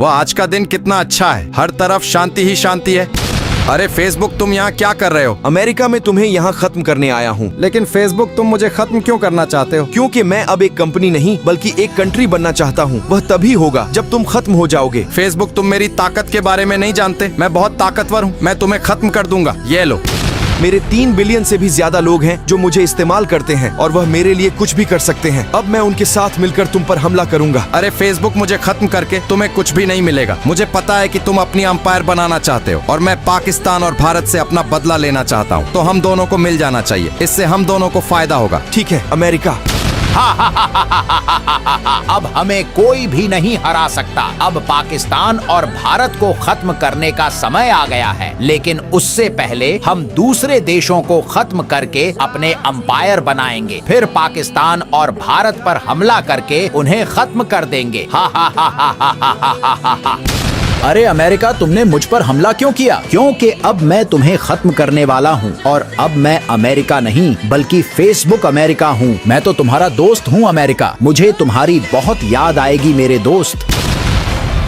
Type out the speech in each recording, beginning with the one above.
वाह, आज का दिन कितना अच्छा है, हर तरफ शांति ही शांति है। अरे फेसबुक, तुम यहाँ क्या कर रहे हो? अमेरिका में तुम्हें यहाँ खत्म करने आया हूँ। लेकिन फेसबुक, तुम मुझे खत्म क्यों करना चाहते हो? क्योंकि मैं अब एक कंपनी नहीं बल्कि एक कंट्री बनना चाहता हूँ। वह तभी होगा जब तुम खत्म हो जाओगे। फेसबुक, तुम मेरी ताकत के बारे में नहीं जानते। मैं बहुत ताकतवर हूँ, मैं तुम्हें खत्म कर दूंगा। ये लो। मेरे 3 बिलियन से भी ज्यादा लोग हैं जो मुझे इस्तेमाल करते हैं और वह मेरे लिए कुछ भी कर सकते हैं। अब मैं उनके साथ मिलकर तुम पर हमला करूंगा। अरे फेसबुक, मुझे खत्म करके तुम्हें कुछ भी नहीं मिलेगा। मुझे पता है कि तुम अपनी अंपायर बनाना चाहते हो और मैं पाकिस्तान और भारत से अपना बदला लेना चाहता हूँ। तो हम दोनों को मिल जाना चाहिए, इससे हम दोनों को फायदा होगा। ठीक है अमेरिका। अब हमें कोई भी नहीं हरा सकता। अब पाकिस्तान और भारत को खत्म करने का समय आ गया है, लेकिन उससे पहले हम दूसरे देशों को खत्म करके अपने अंपायर बनाएंगे। फिर पाकिस्तान और भारत पर हमला करके उन्हें खत्म कर देंगे। हा हा हा हा हा हा हा हा हा। अरे अमेरिका, तुमने मुझ पर हमला क्यों किया? क्योंकि अब मैं तुम्हें खत्म करने वाला हूँ और अब मैं अमेरिका नहीं बल्कि फेसबुक अमेरिका हूँ। मैं तो तुम्हारा दोस्त हूँ अमेरिका। मुझे तुम्हारी बहुत याद आएगी मेरे दोस्त।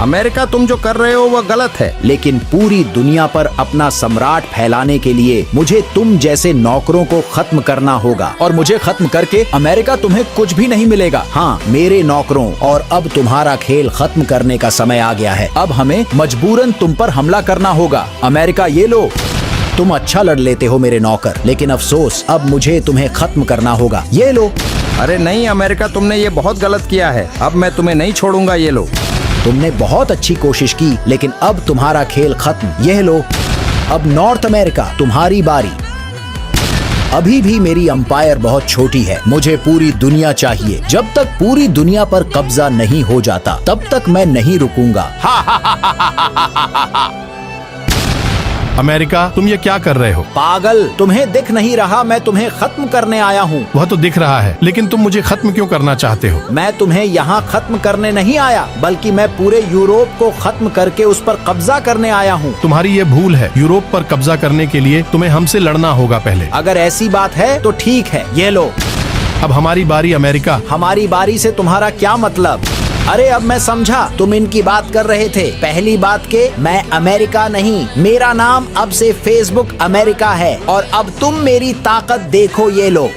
अमेरिका, तुम जो कर रहे हो वह गलत है। लेकिन पूरी दुनिया पर अपना सम्राट फैलाने के लिए मुझे तुम जैसे नौकरों को खत्म करना होगा और मुझे खत्म करके अमेरिका तुम्हें कुछ भी नहीं मिलेगा। हाँ, मेरे नौकरों। और अब तुम्हारा खेल खत्म करने का समय आ गया है। अब हमें मजबूरन तुम पर हमला करना होगा। अमेरिका, ये लो। तुम अच्छा लड़ लेते हो मेरे नौकर, लेकिन अफसोस अब मुझे तुम्हें खत्म करना होगा। ये लो। अरे नहीं अमेरिका, तुमने ये बहुत गलत किया है। अब मैं तुम्हें नहीं छोड़ूंगा। ये लो। तुमने बहुत अच्छी कोशिश की, लेकिन अब तुम्हारा खेल खत्म। यह लो। अब नॉर्थ अमेरिका, तुम्हारी बारी। अभी भी मेरी अंपायर बहुत छोटी है। मुझे पूरी दुनिया चाहिए। जब तक पूरी दुनिया पर कब्जा नहीं हो जाता तब तक मैं नहीं रुकूंगा। अमेरिका, तुम ये क्या कर रहे हो? पागल, तुम्हें दिख नहीं रहा मैं तुम्हें खत्म करने आया हूँ? वह तो दिख रहा है, लेकिन तुम मुझे खत्म क्यों करना चाहते हो? मैं तुम्हें यहाँ खत्म करने नहीं आया, बल्कि मैं पूरे यूरोप को खत्म करके उस पर कब्जा करने आया हूँ। तुम्हारी ये भूल है। यूरोप पर कब्जा करने के लिए तुम्हें हमसे लड़ना होगा पहले। अगर ऐसी बात है तो ठीक है। ये लो। अब हमारी बारी अमेरिका। हमारी बारी से तुम्हारा क्या मतलब? अरे अब मैं समझा, तुम इनकी बात कर रहे थे। पहली बात के मैं अमेरिका नहीं, मेरा नाम अब से फेसबुक अमेरिका है और अब तुम मेरी ताकत देखो। ये लो।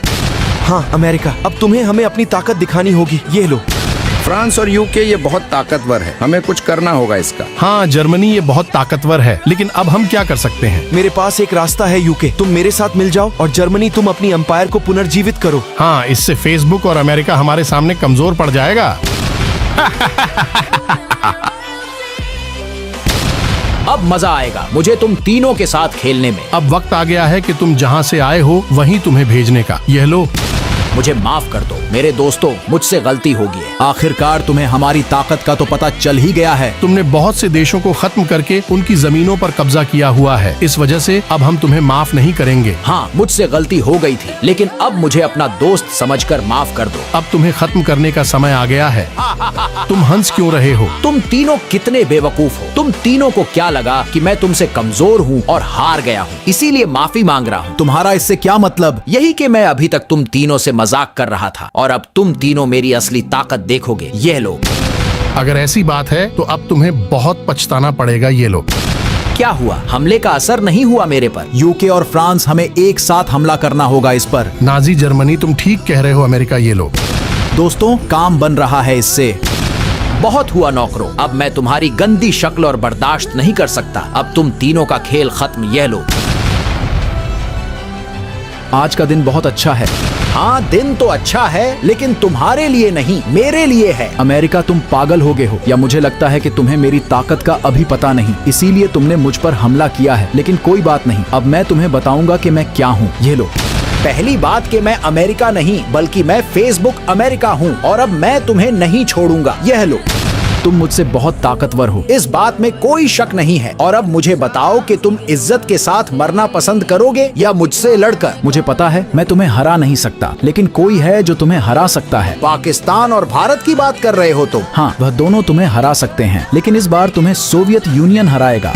हाँ अमेरिका, अब तुम्हें हमें अपनी ताकत दिखानी होगी। ये लो। फ्रांस और यूके ये बहुत ताकतवर है, हमें कुछ करना होगा इसका। हाँ, जर्मनी ये बहुत ताकतवर है, लेकिन अब हम क्या कर सकते हैं? मेरे पास एक रास्ता है यूके, तुम मेरे साथ मिल जाओ और जर्मनी तुम अपनी अंपायर को पुनर्जीवित करो। हाँ, इससे फेसबुक और अमेरिका हमारे सामने कमजोर पड़ जाएगा। अब मजा आएगा मुझे तुम तीनों के साथ खेलने में। अब वक्त आ गया है कि तुम जहाँ से आए हो वहीं तुम्हें भेजने का। यह लो। मुझे माफ कर दो मेरे दोस्तों, मुझसे गलती हो गई है। आखिरकार तुम्हें हमारी ताकत का तो पता चल ही गया है। तुमने बहुत से देशों को खत्म करके उनकी जमीनों पर कब्जा किया हुआ है। इस वजह से अब हम तुम्हें माफ नहीं करेंगे। हाँ, मुझसे गलती हो गई थी, लेकिन अब मुझे अपना दोस्त समझकर माफ कर दो। अब तुम्हें खत्म करने का समय आ गया है। तुम हंस क्यों रहे हो? तुम तीनों कितने बेवकूफ हो। तुम तीनों को क्या लगा कि मैं तुमसे कमजोर हूँ और हार गया हूँ, इसीलिए माफी मांग रहा हूँ। तुम्हारा इससे क्या मतलब? यही कि मैं अभी तक तुम तीनों से मजाक कर रहा था और अब तुम तीनों मेरी असली ताकत देखोगे। ये लो। अगर ऐसी बात है तो अब तुम्हें बहुत पछताना पड़ेगा। ये लो। क्या हुआ? हमले का असर नहीं हुआ मेरे पर? यूके और फ्रांस, हमें एक साथ हमला करना होगा इस पर। नाजी जर्मनी, तुम ठीक कह रहे हो अमेरिका। ये लो। दोस्तों, काम बन रहा है इससे। बहुत हुआ नौकरों, अब मैं तुम्हारी गंदी शक्ल और बर्दाश्त नहीं कर सकता। अब तुम तीनों का खेल खत्म। यह लो। आज का दिन बहुत अच्छा है। हाँ, दिन तो अच्छा है, लेकिन तुम्हारे लिए नहीं, मेरे लिए है। अमेरिका, तुम पागल हो गए हो, या मुझे लगता है कि तुम्हें मेरी ताकत का अभी पता नहीं, इसीलिए तुमने मुझ पर हमला किया है। लेकिन कोई बात नहीं, अब मैं तुम्हें बताऊंगा कि मैं क्या हूँ। ये लो। पहली बात कि मैं अमेरिका नहीं बल्कि मैं फेसबुक अमेरिका हूँ और अब मैं तुम्हें नहीं छोड़ूंगा। यह लो। तुम मुझसे बहुत ताकतवर हो, इस बात में कोई शक नहीं है। और अब मुझे बताओ कि तुम इज्जत के साथ मरना पसंद करोगे या मुझसे लड़कर? मुझे पता है मैं तुम्हें हरा नहीं सकता, लेकिन कोई है जो तुम्हें हरा सकता है। पाकिस्तान और भारत की बात कर रहे हो तुम? हाँ, वह दोनों तुम्हें हरा सकते हैं, लेकिन इस बार तुम्हें सोवियत यूनियन हराएगा।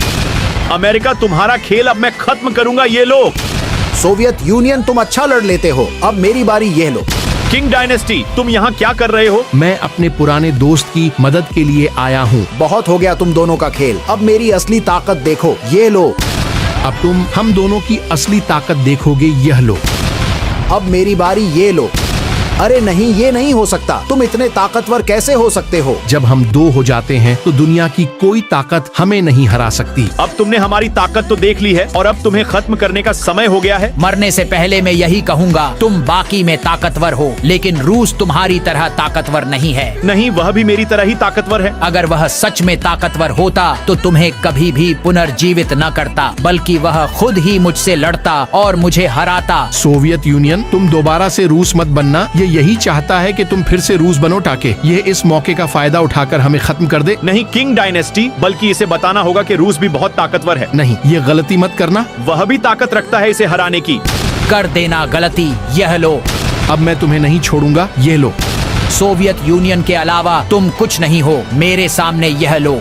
अमेरिका, तुम्हारा खेल अब मैं खत्म करूंगा। ये लो। सोवियत यूनियन, तुम अच्छा लड़ लेते हो। अब मेरी बारी। यह लो। किंग डायनेस्टी, तुम यहाँ क्या कर रहे हो? मैं अपने पुराने दोस्त की मदद के लिए आया हूँ। बहुत हो गया तुम दोनों का खेल, अब मेरी असली ताकत देखो, ये लो। अब तुम हम दोनों की असली ताकत देखोगे, यह लो। अब मेरी बारी, ये लो। अरे नहीं, ये नहीं हो सकता, तुम इतने ताकतवर कैसे हो सकते हो? जब हम दो हो जाते हैं तो दुनिया की कोई ताकत हमें नहीं हरा सकती। अब तुमने हमारी ताकत तो देख ली है और अब तुम्हें खत्म करने का समय हो गया है। मरने से पहले मैं यही कहूँगा, तुम बाकी में ताकतवर हो, लेकिन रूस तुम्हारी तरह ताकतवर नहीं है। नहीं, वह भी मेरी तरह ही ताकतवर है। अगर वह सच में ताकतवर होता तो तुम्हें कभी भी पुनर्जीवित न करता, बल्कि वह खुद ही मुझसे लड़ता और मुझे हराता। सोवियत यूनियन, तुम दोबारा से रूस मत बनना। ये यही चाहता है कि तुम फिर से रूस बनो ताकि ये इस मौके का फायदा उठाकर हमें खत्म कर दे। नहीं किंग डायनेस्टी, बल्कि इसे बताना होगा कि रूस भी बहुत ताकतवर है। नहीं, ये गलती मत करना। वह भी ताकत रखता है इसे हराने की। कर देना गलती, यह लो। अब मैं तुम्हें नहीं छोड़ूंगा, ये लो। सोवियत यूनियन के अलावा तुम कुछ नहीं हो, मेरे सामने यह लो।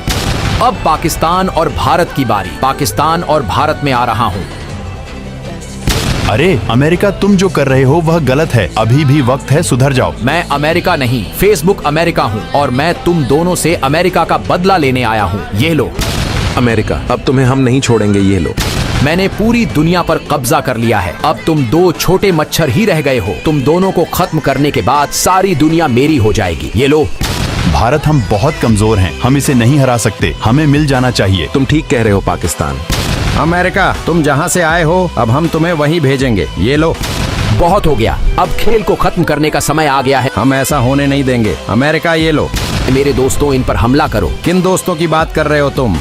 अब पाकिस्तान और भारत की बारी। पाकिस्तान और भारत में आ रहा हूँ। अरे अमेरिका, तुम जो कर रहे हो वह गलत है। अभी भी वक्त है, सुधर जाओ। मैं अमेरिका नहीं, फेसबुक अमेरिका हूँ और मैं तुम दोनों से अमेरिका का बदला लेने आया हूँ, ये लो। अमेरिका, अब तुम्हें हम नहीं छोड़ेंगे, ये लो। मैंने पूरी दुनिया पर कब्जा कर लिया है। अब तुम दो छोटे मच्छर ही रह गए हो। तुम दोनों को खत्म करने के बाद सारी दुनिया मेरी हो जाएगी, ये लो। भारत, हम बहुत कमजोर हैं, हम इसे नहीं हरा सकते, हमें मिल जाना चाहिए। तुम ठीक कह रहे हो पाकिस्तान। अमेरिका, तुम जहाँ से आए हो अब हम तुम्हें वहीं भेजेंगे, ये लो। बहुत हो गया, अब खेल को खत्म करने का समय आ गया है। हम ऐसा होने नहीं देंगे। अमेरिका, ये लो। मेरे दोस्तों, इन पर हमला करो। किन दोस्तों की बात कर रहे हो तुम?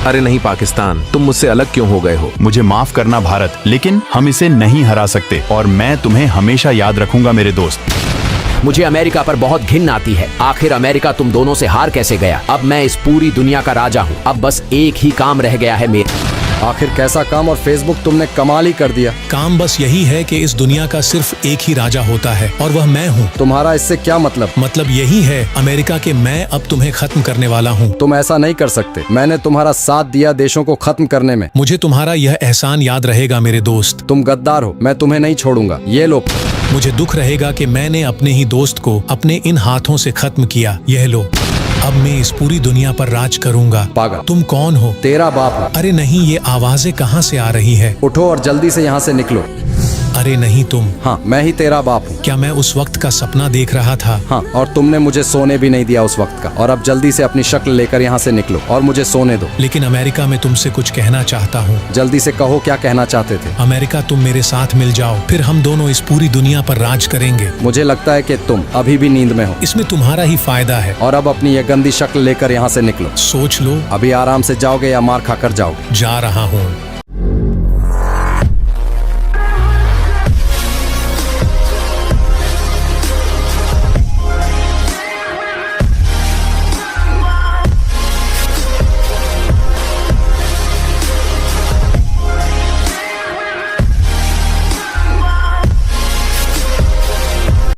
अरे नहीं पाकिस्तान, तुम मुझसे अलग क्यों हो गए हो? मुझे माफ करना भारत, लेकिन हम इसे नहीं हरा सकते और मैं तुम्हें हमेशा याद रखूंगा मेरे दोस्त। मुझे अमेरिका पर बहुत घिन आती है। आखिर अमेरिका तुम दोनों से हार कैसे गया? अब मैं इस पूरी दुनिया का राजा हूँ। अब बस एक ही काम रह गया है मेरे। आखिर कैसा काम? और फेसबुक तुमने कमाल ही कर दिया। काम बस यही है कि इस दुनिया का सिर्फ एक ही राजा होता है और वह मैं हूँ। तुम्हारा इससे क्या मतलब? मतलब यही है अमेरिका के मैं अब तुम्हें खत्म करने वाला हूँ। तुम ऐसा नहीं कर सकते। मैंने तुम्हारा साथ दिया देशों को खत्म करने में। मुझे तुम्हारा यह एहसान याद रहेगा मेरे दोस्त। तुम गद्दार हो, मैं तुम्हें नहीं छोड़ूंगा, ये लो। मुझे दुख रहेगा कि मैंने अपने ही दोस्त को अपने इन हाथों से खत्म किया, यह लो। अब मैं इस पूरी दुनिया पर राज करूंगा। पागल। तुम कौन हो? तेरा बाप हूँ। अरे नहीं, ये आवाजें कहाँ से आ रही है? उठो और जल्दी से यहाँ से निकलो। अरे नहीं, तुम। हाँ, मैं ही तेरा बाप हूँ। क्या मैं उस वक्त का सपना देख रहा था? हाँ, और तुमने मुझे सोने भी नहीं दिया उस वक्त का। और अब जल्दी से अपनी शक्ल लेकर यहाँ से निकलो और मुझे सोने दो। लेकिन अमेरिका, मैं तुमसे कुछ कहना चाहता हूँ। जल्दी से कहो, क्या कहना चाहते थे? अमेरिका, तुम मेरे साथ मिल जाओ, फिर हम दोनों इस पूरी दुनिया पर राज करेंगे। मुझे लगता है कि तुम अभी भी नींद में हो इसमें तुम्हारा ही फायदा है। और अब अपनी ये गंदी शक्ल लेकर यहाँ से निकलो। सोच लो। अभी आराम से जाओगे या मार खाकर जाओगे? जा रहा हूँ।